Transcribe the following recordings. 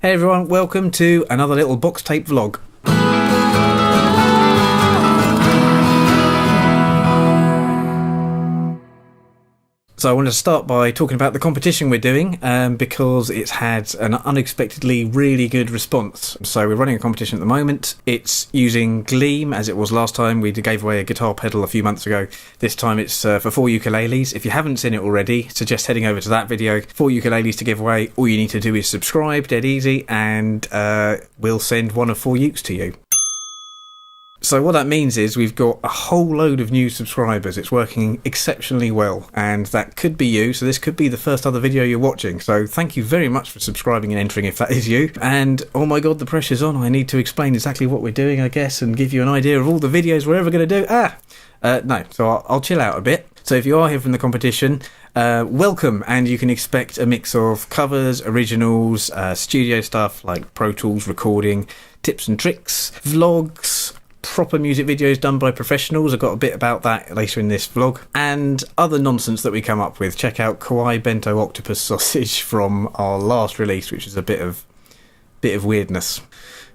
Hey everyone, welcome to another little Boxtape vlog. So I want to start by talking about the competition we're doing because it's had an unexpectedly really good response. So we're running a competition at the moment. It's using Gleam as it was last time. We gave away a guitar pedal a few months ago. This time it's for 4 ukuleles. If you haven't seen it already, suggest heading over to that video. 4 ukuleles to give away. All you need to do is subscribe, dead easy, and we'll send one of 4 ukes to you. So what that means is we've got a whole load of new subscribers. It's working exceptionally well, and that could be you. So this could be the first other video you're watching. So thank you very much for subscribing and entering if that is you. And oh my god, the pressure's on. I need to explain exactly what we're doing, I guess, and give you an idea of all the videos we're ever going to do. No, so I'll chill out a bit. So if you are here from the competition, welcome, and you can expect a mix of covers, originals, studio stuff like Pro Tools, recording, tips and tricks, vlogs, proper music videos done by professionals. I've got a bit about that later in this vlog, and other nonsense that we come up with. Check out Kawaii Bento Octopus Sausage from our last release, which is a bit of weirdness.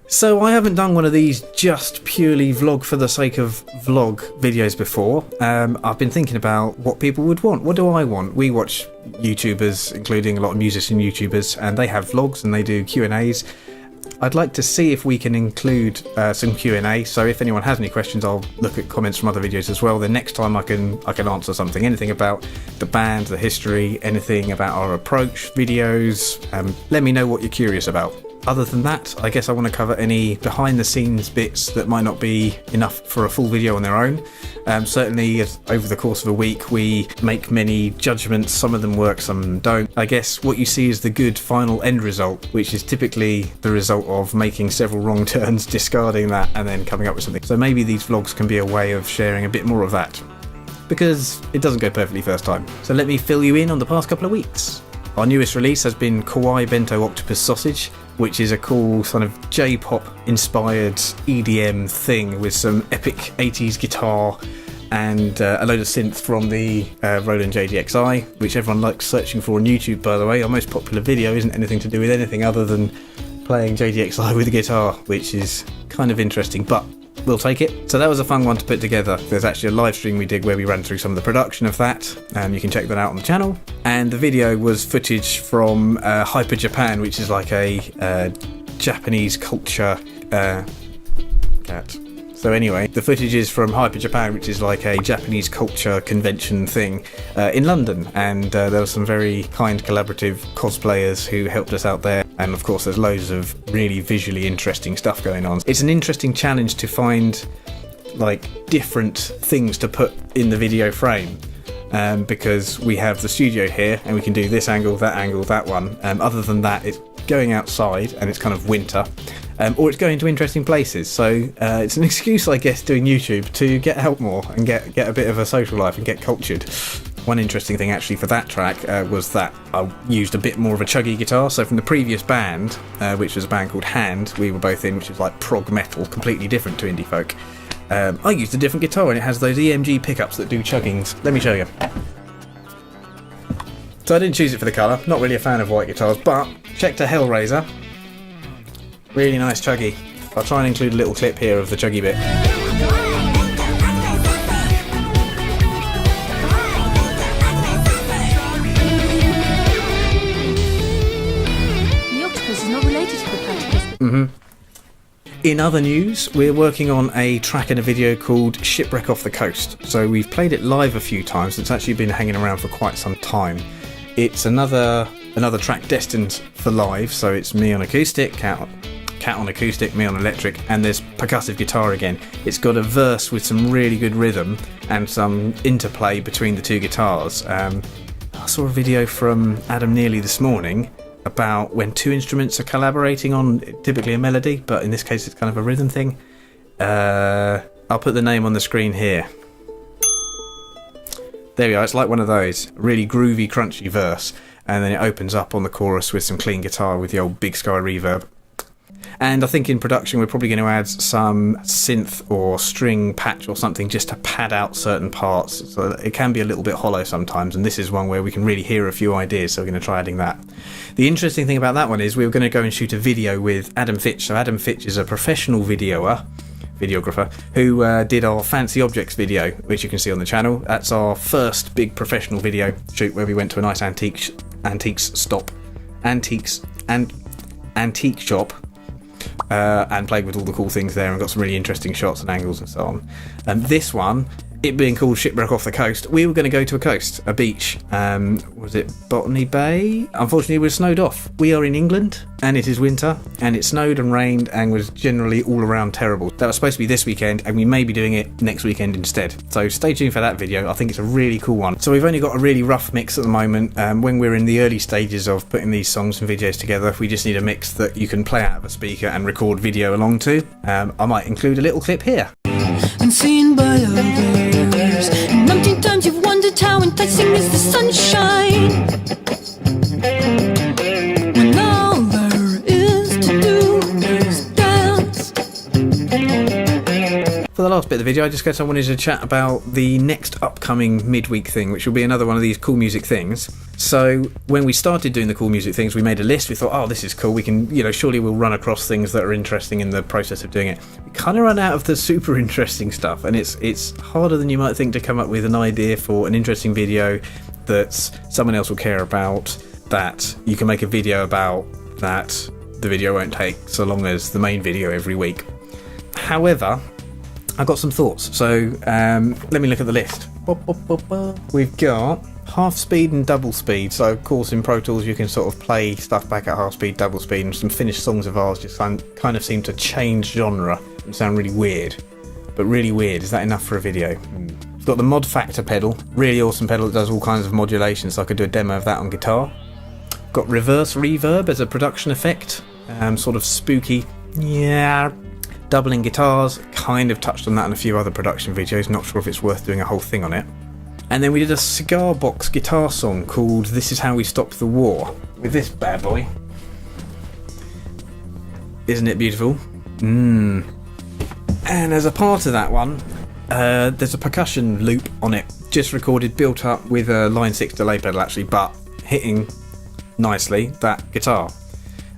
So I haven't done one of these just purely vlog for the sake of vlog videos before. I've been thinking about what people would want. What do I want? We watch YouTubers, including a lot of musician YouTubers, and they have vlogs and they do Q&As. I'd like to see if we can include some Q&A, so if anyone has any questions, I'll look at comments from other videos as well. Then next time I can answer something, anything about the band, the history, anything about our approach, videos. Let me know what you're curious about. Other than that, I guess I want to cover any behind the scenes bits that might not be enough for a full video on their own. Certainly over the course of a week we make many judgments. Some of them work, some of them don't. I guess what you see is the good final end result, which is typically the result of making several wrong turns, discarding that, and then coming up with something. So maybe these vlogs can be a way of sharing a bit more of that, because it doesn't go perfectly first time. So let me fill you in on the past couple of weeks. Our newest release has been Kawaii Bento Octopus Sausage, which is a cool sort of J-pop inspired EDM thing with some epic 80s guitar and a load of synth from the Roland JDXI, which everyone likes searching for on YouTube, by the way. Our most popular video isn't anything to do with anything other than playing JDXI with a guitar, which is kind of interesting, but we'll take it. So that was a fun one to put together. There's actually a live stream we did where we ran through some of the production of that. You can check that out on the channel. And the video was footage from Hyper Japan, which is like a Japanese culture cat. So anyway, the footage is from Hyper Japan, which is like a Japanese culture convention thing in London. And there were some very kind collaborative cosplayers who helped us out there. And of course there's loads of really visually interesting stuff going on. It's an interesting challenge to find like different things to put in the video frame, because we have the studio here and we can do this angle, that one. Other than that, it's going outside and it's kind of winter, or it's going to interesting places. So it's an excuse, I guess, doing YouTube to get out more and get a bit of a social life and get cultured. One interesting thing actually for that track was that I used a bit more of a chuggy guitar. So from the previous band, which was a band called Hand, we were both in, which is like prog metal, completely different to indie folk. I used a different guitar and it has those EMG pickups that do chuggings. Let me show you. So I didn't choose it for the colour, not really a fan of white guitars, but check to Hellraiser. Really nice chuggy. I'll try and include a little clip here of the chuggy bit. In other news, we're working on a track and a video called Shipwreck Off the Coast. So we've played it live a few times. It's actually been hanging around for quite some time. It's another track destined for live. So it's me on acoustic, Cat on acoustic, me on electric, and there's percussive guitar again. It's got a verse with some really good rhythm and some interplay between the two guitars. I saw a video from Adam Nearly this morning about when two instruments are collaborating on typically a melody, but in this case it's kind of a rhythm thing. I'll put the name on the screen here. There we are, it's like one of those. Really groovy, crunchy verse, and then it opens up on the chorus with some clean guitar with the old Big Sky reverb. And I think in production we're probably going to add some synth or string patch or something just to pad out certain parts. So it can be a little bit hollow sometimes, and this is one where we can really hear a few ideas, so we're going to try adding that. The interesting thing about that one is we were going to go and shoot a video with Adam Fitch. So Adam Fitch is a professional videographer, who did our Fancy Objects video, which you can see on the channel. That's our first big professional video shoot where we went to a nice antique shop and played with all the cool things there and got some really interesting shots and angles and so on. And this one, it being called Shipwreck Off the Coast, we were going to go to a beach. Was it Botany Bay? Unfortunately, we were snowed off. We are in England and it is winter and it snowed and rained and was generally all around terrible. That was supposed to be this weekend and we may be doing it next weekend instead. So stay tuned for that video. I think it's a really cool one. So we've only got a really rough mix at the moment. When we're in the early stages of putting these songs and videos together, we just need a mix that you can play out of a speaker and record video along to. I might include a little clip here. Unseen by others, and umpteen times you've wondered how enticing is the sunshine, when all there is to do is dance. For the last bit of the video, I just guess I wanted to chat about the next upcoming midweek thing, which will be another one of these cool music things. So when we started doing the cool music things, we made a list. We thought, oh, this is cool. We can, surely we'll run across things that are interesting in the process of doing it. We kind of run out of the super interesting stuff, and it's harder than you might think to come up with an idea for an interesting video that someone else will care about, that you can make a video about, that the video won't take so long as the main video every week. However, I've got some thoughts. So let me look at the list. We've got half speed and double speed. So of course in Pro Tools you can sort of play stuff back at half speed, double speed, and some finished songs of ours just kind of seem to change genre and sound really weird. But really weird, is that enough for a video? We've got the Mod Factor pedal, really awesome pedal that does all kinds of modulation, so I could do a demo of that on guitar. Got reverse reverb as a production effect, sort of spooky, doubling guitars, kind of touched on that in a few other production videos, not sure if it's worth doing a whole thing on it. And then we did a cigar box guitar song called This Is How We Stopped the War, with this bad boy. Isn't it beautiful? And as a part of that one, there's a percussion loop on it, just recorded, built up with a Line 6 delay pedal actually, but hitting nicely that guitar.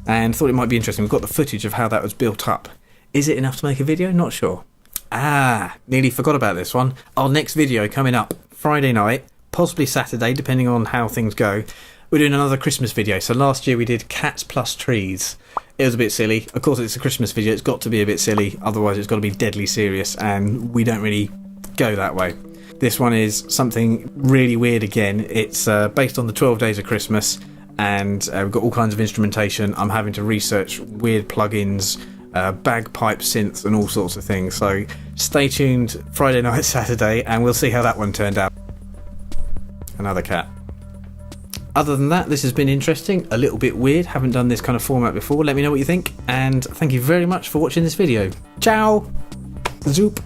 And thought it might be interesting. We've got the footage of how that was built up. Is it enough to make a video? Not sure. Nearly forgot about this one. Our next video coming up Friday night, possibly Saturday, depending on how things go. We're doing another Christmas video. So last year we did cats plus trees. It was a bit silly. Of course, it's a Christmas video. It's got to be a bit silly. Otherwise, it's got to be deadly serious. And we don't really go that way. This one is something really weird again. It's based on the 12 Days of Christmas. And we've got all kinds of instrumentation. I'm having to research weird plugins, bagpipe synths and all sorts of things. So stay tuned Friday night, Saturday, and we'll see how that one turned out. Another cat. Other than that, this has been interesting, a little bit weird, haven't done this kind of format before. Let me know what you think, and thank you very much for watching this video. Ciao! Zoop!